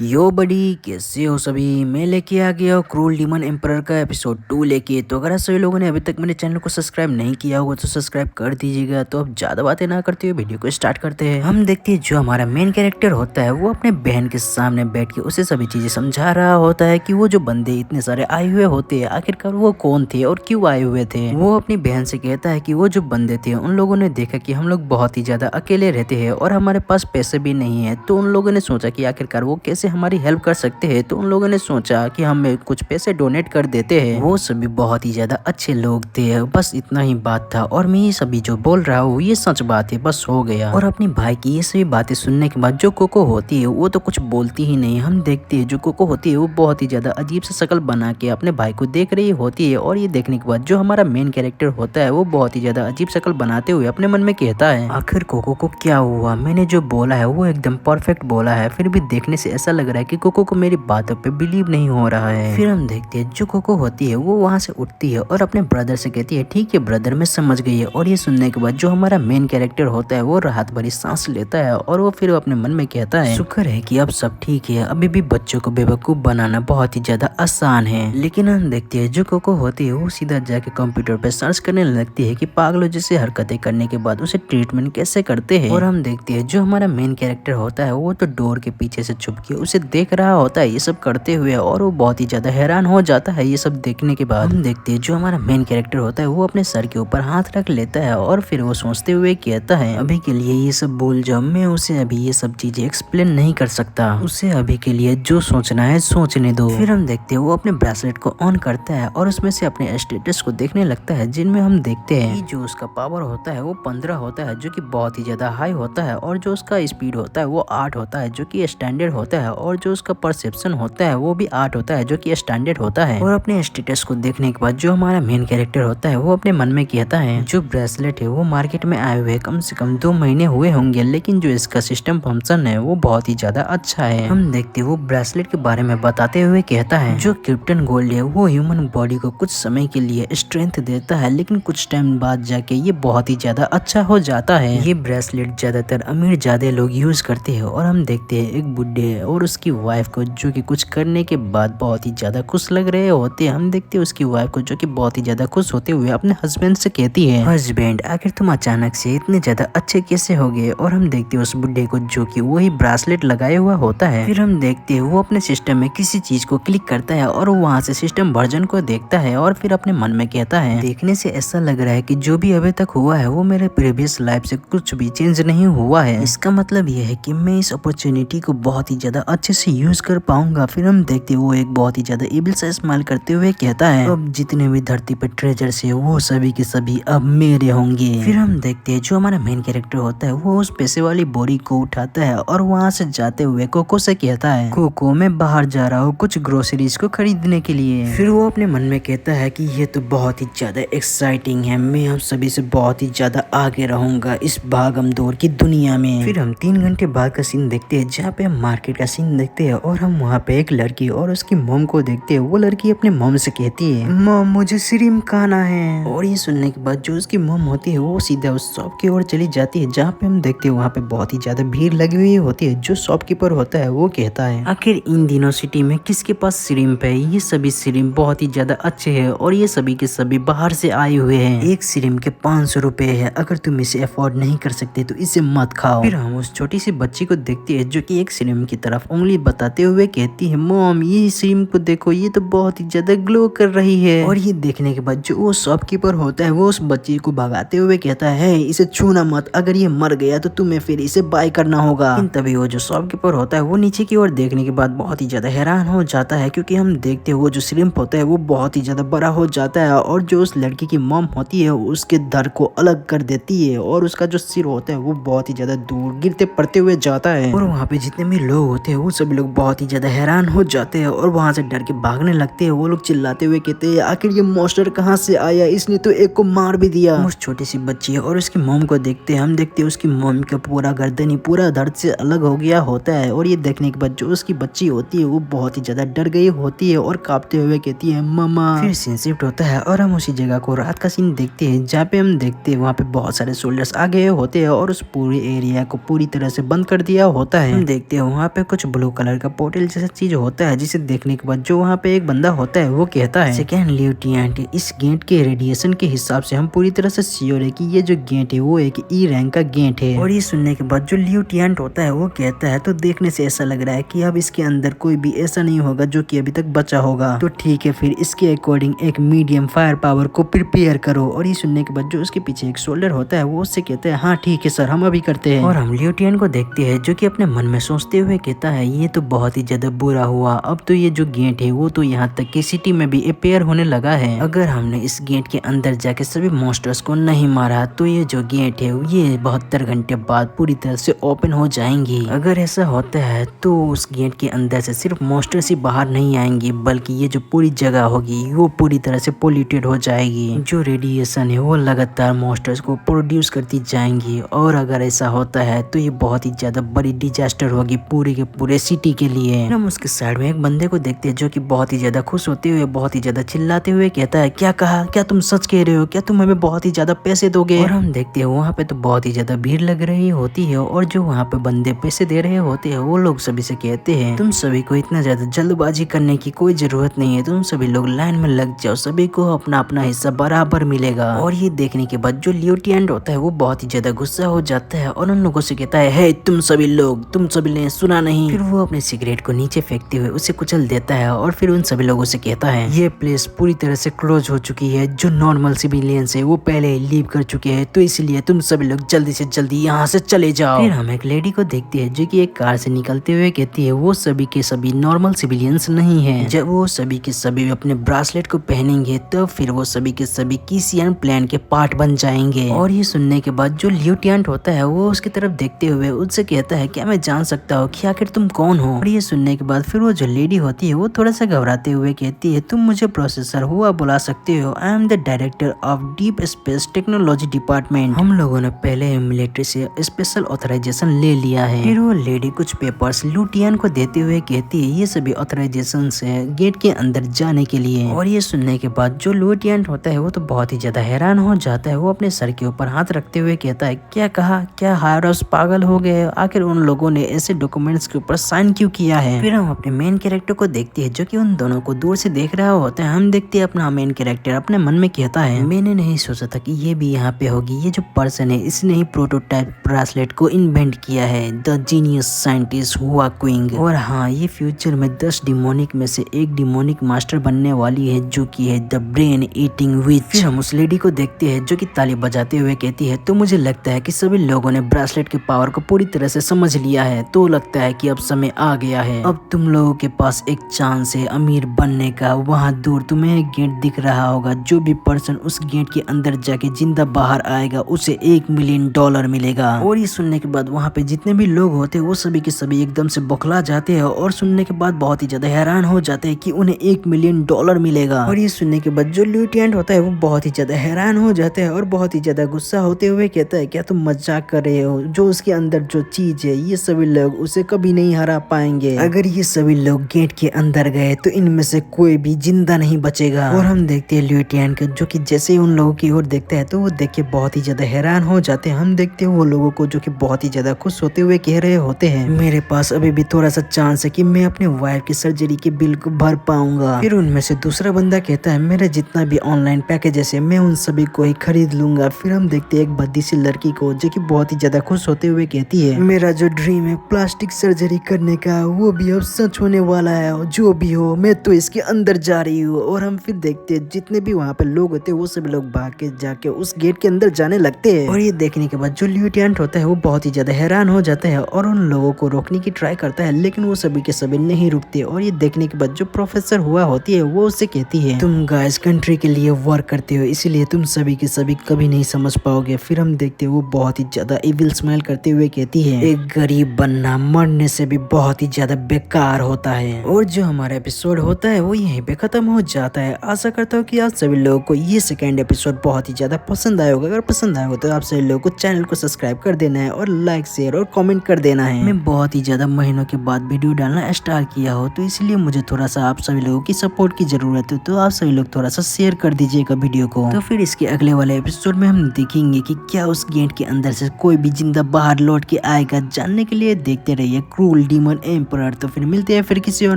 यो बडी कैसे हो सभी। मैं लेके आ गया हूँ क्रूल डीमन एम्परर का एपिसोड 2 लेके। तो अगर आप सभी लोगों ने अभी तक मेरे चैनल को सब्सक्राइब नहीं किया होगा तो सब्सक्राइब कर दीजिएगा। तो अब ज़्यादा बातें ना करते हुए वीडियो को स्टार्ट करते हैं। हम देखते हैं जो हमारा मेन कैरेक्टर होता है वो अपने बहन के सामने बैठ के उसे सभी चीज़ें समझा रहा होता है कि वो जो बंदे इतने सारे आए हुए होते हैं आखिरकार वो कौन थे और क्यों आए हुए थे। वो अपनी बहन से कहता है कि वो जो बंदे थे उन लोगों ने देखा कि हम लोग बहुत ही ज़्यादा अकेले रहते हैं और हमारे पास पैसे भी नहीं है, तो उन लोगों ने सोचा कि आखिरकार वो कैसे हमारी हेल्प कर सकते हैं। तो उन लोगों ने सोचा कि हम कुछ पैसे डोनेट कर देते हैं। वो सभी बहुत ही ज्यादा अच्छे लोग थे, बस इतना ही बात था। और मैं ये सभी जो बोल रहा हूँ ये सच बात है, बस हो गया। और अपनी भाई की ये सभी बातें सुनने के बाद जो कोको होती है वो तो कुछ बोलती ही नहीं। हम देखते हैं जो कोको होती है वो बहुत ही ज्यादा अजीब सा शक्ल बना के अपने भाई को देख रही होती है। और ये देखने के बाद जो हमारा मेन कैरेक्टर होता है वो बहुत ही ज्यादा अजीब शक्ल बनाते हुए अपने मन में कहता है, आखिर कोको को क्या हुआ, मैंने जो बोला है वो एकदम परफेक्ट बोला है, फिर भी देखने से ऐसा लग रहा है कि कोको को मेरी बातों पे बिलीव नहीं हो रहा है। फिर हम देखते हैं जो कोको होती है वो वहाँ से उठती है और अपने ब्रदर से कहती है, ठीक है ब्रदर मैं समझ गई है। और ये सुनने के बाद जो हमारा मेन कैरेक्टर होता है वो राहत भरी सांस लेता है और वो फिर अपने मन में कहता है, शुक्र है कि अब सब ठीक है, अभी भी बच्चों को बेवकूफ बनाना बहुत ही ज्यादा आसान है। लेकिन हम देखते हैं जो कोको होती है वो सीधा जाके कंप्यूटर पे सर्च करने लगती है कि पागलों जैसे हरकतें करने के बाद उसे ट्रीटमेंट कैसे करते हैं। और हम देखते हैं जो हमारा मेन कैरेक्टर होता है वो तो डोर के पीछे से छुप के उसे देख रहा होता है ये सब करते हुए, और वो बहुत ही ज्यादा हैरान हो जाता है ये सब देखने के बाद। हम देखते हैं जो हमारा मेन कैरेक्टर होता है वो अपने सर के ऊपर हाथ रख लेता है और फिर वो सोचते हुए कहता है, अभी के लिए ये सब भूल जाओ, मैं उसे अभी ये सब चीजें एक्सप्लेन नहीं कर सकता, उसे अभी के लिए जो सोचना है सोचने दो। फिर हम देखते हैं वो अपने ब्रेसलेट को ऑन करता है और उसमें से अपने स्टेटस को देखने लगता है, जिनमें हम देखते हैं कि जो उसका पावर होता है वो 15 होता है जो कि बहुत ही ज्यादा हाई होता है, और जो उसका स्पीड होता है वो 8 होता है जो कि स्टैंडर्ड होता है, और जो उसका परसेप्शन होता है वो भी 8 होता है जो कि स्टैंडर्ड होता है। और अपने स्टेटस को देखने के बाद जो हमारा मेन कैरेक्टर होता है वो अपने मन में कहता है, जो ब्रेसलेट है वो मार्केट में आए हुए कम से कम 2 महीने हुए होंगे, लेकिन जो इसका सिस्टम फंक्शन है वो बहुत ही ज्यादा अच्छा है। हम देखते हैं वो ब्रेसलेट के बारे में बताते हुए कहता है, जो क्रिप्टन गोल्ड है वो ह्यूमन बॉडी को कुछ समय के लिए स्ट्रेंथ देता है, लेकिन कुछ टाइम बाद जाके ये बहुत ही ज्यादा अच्छा हो जाता है। ये ब्रेसलेट ज्यादातर अमीर ज्यादा लोग यूज करते हैं। और हम देखते हैं एक बुढ़े और उसकी वाइफ को जो कि कुछ करने के बाद बहुत ही ज्यादा खुश लग रहे होते हैं। हम देखते हैं उसकी वाइफ को जो कि बहुत ही ज्यादा खुश होते हुए अपने हस्बैंड से कहती है, हस्बैंड आखिर तुम अचानक से इतने ज्यादा अच्छे कैसे हो गए। और हम देखते हैं उस बुढ़े को जो कि वही ब्रेसलेट लगाए हुआ होता है। फिर हम देखते हैं वो अपने सिस्टम में किसी चीज को क्लिक करता है और वहाँ से सिस्टम वर्जन को देखता है और फिर अपने मन में कहता है, देखने से ऐसा लग रहा है कि जो भी अभी तक हुआ है वो मेरे प्रीवियस लाइफ से कुछ भी चेंज नहीं हुआ है। इसका मतलब यह है कि मैं इस अपॉर्चुनिटी को बहुत ही ज्यादा अच्छे से यूज कर पाऊंगा। फिर हम देखते हैं वो एक बहुत ही ज्यादा एबल सा स्माइल करते हुए कहता है, अब जितने भी धरती पर ट्रेजर है वो सभी के सभी अब मेरे होंगे। फिर हम देखते हैं जो हमारा मेन कैरेक्टर होता है वो उस पैसे वाली बोरी को उठाता है और वहाँ से जाते हुए कोको से कहता है, कोको मैं बाहर जा रहा हूँ कुछ ग्रोसरीज को खरीदने के लिए। फिर वो अपने मन में कहता है कि ये तो बहुत ही ज्यादा एक्साइटिंग है, मैं आप सभी से बहुत ही ज्यादा आगे रहूंगा इस भागम दौड़ की दुनिया में। फिर हम 3 घंटे बाद का सीन देखते हैं जहाँ पे हम मार्केट का सीन देखते हैं और हम वहाँ पे एक लड़की और उसकी मॉम को देखते हैं। वो लड़की अपने मॉम से कहती है, मॉम मुझे श्रिम्प खाना है। और ये सुनने के बाद जो उसकी मॉम होती है वो सीधा उस शॉप की ओर चली जाती है जहाँ पे हम देखते हैं वहाँ पे बहुत ही ज्यादा भीड़ लगी हुई होती है। जो शॉपकीपर होता है वो कहता है, आखिर इन दिनों सिटी में किसके पास श्रिम्प है, ये सभी श्रिम्प बहुत ही ज्यादा अच्छे हैं और ये सभी के सभी बाहर से आए हुए हैं, एक श्रिम्प के 500 रुपए है, अगर तुम इसे अफोर्ड नहीं कर सकते तो इसे मत खाओ। फिर हम उस छोटी सी बच्ची को देखते हैं जो कि एक श्रिम्प की तरफ उंगली बताते हुए कहती है, मॉम ये श्रिम्प को देखो ये तो बहुत ही ज्यादा ग्लो कर रही है। और ये देखने के बाद जो वो शॉपकीपर होता है वो उस बच्ची को भगाते हुए कहता है, इसे छूना मत, अगर ये मर गया तो तुम्हें फिर इसे बाय करना होगा। लेकिन तभी वो जो शॉपकीपर होता है वो नीचे की ओर देखने के बाद बहुत ही ज्यादा हैरान हो जाता है, क्योंकि हम देखते हैं वो जो श्रिम्प होता है वो बहुत ही ज्यादा बड़ा हो जाता है और जो उस लड़की की मॉम होती है उसके धड़ को अलग कर देती है और उसका जो सिर होता है वो बहुत ही ज्यादा दूर गिरते पड़ते हुए जाता है। और वहाँ पे जितने भी लोग होते हैं वो सभी लोग बहुत ही ज्यादा हैरान हो जाते हैं और वहाँ से डर के भागने लगते हैं। वो लोग चिल्लाते हुए कहते हैं, आखिर ये मॉन्स्टर कहाँ से आया, इसने तो एक को मार भी दिया। उस छोटी सी बच्ची और उसकी मॉम को देखते हैं, हम देखते हैं उसकी मॉम का पूरा गर्दन ही पूरा धड़ से अलग हो गया होता है। और ये देखने के बाद जो उसकी बच्ची होती है वो बहुत ही ज्यादा डर गई होती है और कांपते हुए कहती है, मम्मा। फिर सीन शिफ्ट होता है और हम उसी जगह को रात का सीन देखते हैं जहाँ पे हम देखते हैं वहाँ पे बहुत सारे सोल्जर्स आ गए होते हैं और उस पूरे एरिया को पूरी तरह से बंद कर दिया होता है। हम देखते हैं वहाँ पे कुछ कुछ ब्लू कलर का पोर्टल जैसा चीज होता है, जिसे देखने के बाद जो वहाँ पे एक बंदा होता है वो कहता है सेकेंड लिeutenant, इस गेट के रेडिएशन के हिसाब से हम पूरी तरह से श्योर है कि ये जो गेट है वो एक ई रैंक का गेट है। और ये सुनने के बाद जो लिeutenant होता है वो कहता है तो देखने से ऐसा लग रहा है कि अब इसके अंदर कोई भी ऐसा नहीं होगा जो कि अभी तक बचा होगा, तो ठीक है फिर इसके अकॉर्डिंग एक मीडियम फायर पावर को प्रिपेयर करो। और ये सुनने के बाद जो उसके पीछे एक सोल्जर होता है वो उससे कहता है हाँ ठीक है सर, हम अभी करते हैं। और हम लिeutenant को देखते हैं जो कि अपने मन में सोचते हुए कहता है ये तो बहुत ही ज्यादा बुरा हुआ, अब तो ये जो गेट है वो तो यहाँ तक कि सिटी में भी अपेयर होने लगा है। अगर हमने इस गेट के अंदर जाके सभी मॉन्स्टर्स को नहीं मारा तो ये जो गेट है ये 72 घंटे बाद पूरी तरह से ओपन हो जाएंगी। अगर ऐसा होता है तो उस गेट के अंदर से सिर्फ मॉन्स्टर्स ही बाहर नहीं आएंगी, बल्कि ये जो पूरी जगह होगी वो पूरी तरह से पोल्यूटेड हो जाएगी। जो रेडिएशन है वो लगातार मॉन्स्टर्स को प्रोड्यूस करती जाएंगी, और अगर ऐसा होता है तो ये बहुत ही ज्यादा बड़ी डिजास्टर होगी पूरे के पूरे सिटी के लिए। हम उसके साइड में एक बंदे को देखते हैं जो कि बहुत ही ज्यादा खुश होते हुए बहुत ही ज्यादा चिल्लाते हुए कहता है क्या कहा, क्या तुम सच कह रहे हो, क्या तुम हमें बहुत ही ज्यादा पैसे दोगे। और हम देखते हैं वहाँ पे तो बहुत ही ज्यादा भीड़ लग रही होती है, और जो वहाँ पे बंदे पैसे दे रहे होते हैं वो लोग सभी से कहते हैं तुम सभी को इतना ज्यादा जल्दबाजी करने की कोई जरूरत नहीं है, तुम सभी लोग लाइन में लग जाओ, सभी को अपना अपना हिस्सा बराबर मिलेगा। और ये देखने के बाद जो लिeutenant होता है वो बहुत ही ज्यादा गुस्सा हो जाता है और उन लोगों से कहता है हे तुम सभी लोग, तुम सभी ने सुना नहीं। फिर वो अपने सिगरेट को नीचे फेंकते हुए उसे कुचल देता है और फिर उन सभी लोगों से कहता है ये प्लेस पूरी तरह से क्लोज हो चुकी है, जो नॉर्मल सिविलियंस है वो पहले ही लीव कर चुके हैं, तो इसलिए तुम सभी लोग जल्दी से जल्दी यहाँ से चले जाओ। फिर हम एक लेडी को देखते हैं जो कि एक कार से निकलते हुए कहती है वो सभी के सभी नॉर्मल सिविलियंस नहीं है, जब वो सभी के सभी अपने ब्रासलेट को पहनेंगे तो फिर वो सभी के सभी किसियन प्लान के पार्ट बन जाएंगे। और ये सुनने के बाद जो लिeutenant होता है वो उसकी तरफ देखते हुए उससे कहता है क्या मैं जान सकता हूँ कि आखिर तुम कौन हो। और ये सुनने के बाद फिर वो जो लेडी होती है वो थोड़ा सा घबराते हुए कहती है तुम मुझे प्रोसेसर हुआ बुला सकते हो, I am the director of deep space technology department, हम लोगों ने पहले मिलिट्री से स्पेशल ऑथराइजेशन ले लिया है। फिर वो लेडी कुछ पेपर्स लिeutenant को देते हुए कहती है ये सभी ऑथराइजेशन है गेट के अंदर जाने के लिए। और ये सुनने के बाद जो लिeutenant होता है वो तो बहुत ही ज्यादा हैरान हो जाता है, वो अपने सर के ऊपर हाथ रखते हुए कहता है क्या कहा, क्या हायर हाउस पागल हो गए, आखिर उन लोगों ने ऐसे डॉक्यूमेंट्स के ऊपर साइन क्यों किया है। फिर हम अपने मेन कैरेक्टर को देखते हैं जो कि उन दोनों को दूर से देख रहा होता है। हम देखते हैं अपना मेन कैरेक्टर अपने मन में कहता है मैंने नहीं सोचा था कि ये भी यहाँ पे होगी, ये जो पर्सन है इसने ही प्रोटोटाइप ब्रासलेट को इन्वेंट किया है, द जीनियस साइंटिस्ट हुआ क्विंग। और हाँ ये फ्यूचर में 10 डिमोनिक में से एक डिमोनिक मास्टर बनने वाली है जो कि है द ब्रेन ईटिंग विच। फिर हम उस लेडी को देखते हैं जो कि ताली बजाते हुए कहती है तो मुझे लगता है कि सभी लोगों ने ब्रासलेट के पावर को पूरी तरह से समझ लिया है, तो लगता है कि अब समय आ गया है, अब तुम लोगों के पास एक चांस है अमीर बनने का। वहाँ दूर तुम्हें एक गेट दिख रहा होगा, जो भी पर्सन उस गेट के अंदर जाके जिंदा बाहर आएगा उसे $1 मिलियन मिलेगा। और ये सुनने के बाद वहाँ पे जितने भी लोग होते हैं वो सभी के सभी एकदम से बौखला जाते हैं और सुनने के बाद बहुत ही ज्यादा हैरान हो जाते हैं कि उन्हें $1 मिलियन मिलेगा। और ये सुनने के बाद जो लिeutenant होता है वो बहुत ही ज्यादा हैरान हो जाता है और बहुत ही ज्यादा गुस्सा होते हुए कहता है क्या तुम मजाक कर रहे हो, जो उसके अंदर जो चीज है ये सभी लोग उसे कभी नहीं हरा पाएंगे, अगर ये सभी लोग गेट के अंदर गए तो इनमें से कोई भी जिंदा नहीं बचेगा। और हम देखते हैं लिeutenant को जो कि जैसे ही उन लोगों की ओर देखता है तो वो देख के बहुत ही ज्यादा हैरान हो जाते हैं। हम देखते हैं वो लोगों को जो कि बहुत ही ज्यादा खुश होते हुए कह रहे होते हैं मेरे पास अभी भी थोड़ा सा चांस है कि मैं अपने वाइफ की सर्जरी के बिल को भर पाऊंगा। फिर उनमें से दूसरा बंदा कहता है मेरा जितना भी ऑनलाइन पैकेजेस है मैं उन सभी को ही खरीद लूंगा। फिर हम देखते हैं एक भद्दी सी लड़की को जो कि बहुत ही ज्यादा खुश होते हुए कहती है मेरा जो ड्रीम है प्लास्टिक सर्जरी करने का वो भी अब सच होने वाला है, जो भी हो मैं तो इसके अंदर जा रही हूँ। और हम फिर देखते हैं जितने भी वहाँ पे लोग होते हैं वो सभी लोग भाग के जाके उस गेट के अंदर जाने लगते हैं। और ये देखने के बाद जो लिeutenant होता है वो बहुत ही ज्यादा हैरान हो जाता है और उन लोगों को रोकने की ट्राई करता है, लेकिन वो सभी के सभी नहीं रुकते। और ये देखने के बाद जो प्रोफेसर हुआ होती है वो उससे कहती है तुम गाइस कंट्री के लिए वर्क करते हो इसलिए तुम सभी के सभी कभी नहीं समझ पाओगे। फिर हम देखते हैं वो बहुत ही ज्यादा इविल स्माइल करते हुए कहती है एक गरीब बनना मरने से भी बहुत ही ज्यादा बेकार होता है। और जो हमारा एपिसोड होता है वो यहीं पे खत्म हो जाता है। आशा करता हूँ कि आप सभी लोगों को ये सेकेंड एपिसोड बहुत ही ज्यादा पसंद आया होगा। अगर पसंद आया हो तो आप सभी लोगों को चैनल को सब्सक्राइब कर देना है और लाइक शेयर और कमेंट कर देना है। मैं बहुत ही ज्यादा महीनों के बाद वीडियो डालना स्टार्ट किया हो तो इसलिए मुझे थोड़ा सा आप सभी लोगों की सपोर्ट की जरूरत है, तो आप सभी लोग थोड़ा सा शेयर कर दीजिएगा वीडियो को। तो फिर इसके अगले वाले एपिसोड में हम देखेंगे कि क्या उस गेट के अंदर से कोई भी जिंदा बाहर लौट के आएगा। जानने के लिए देखते रहिए क्रूल क्रूल डीमन एम्परर। तो फिर मिलते हैं फिर किसी और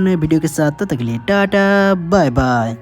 नए वीडियो के साथ, तब तक के लिए टाटा बाय बाय।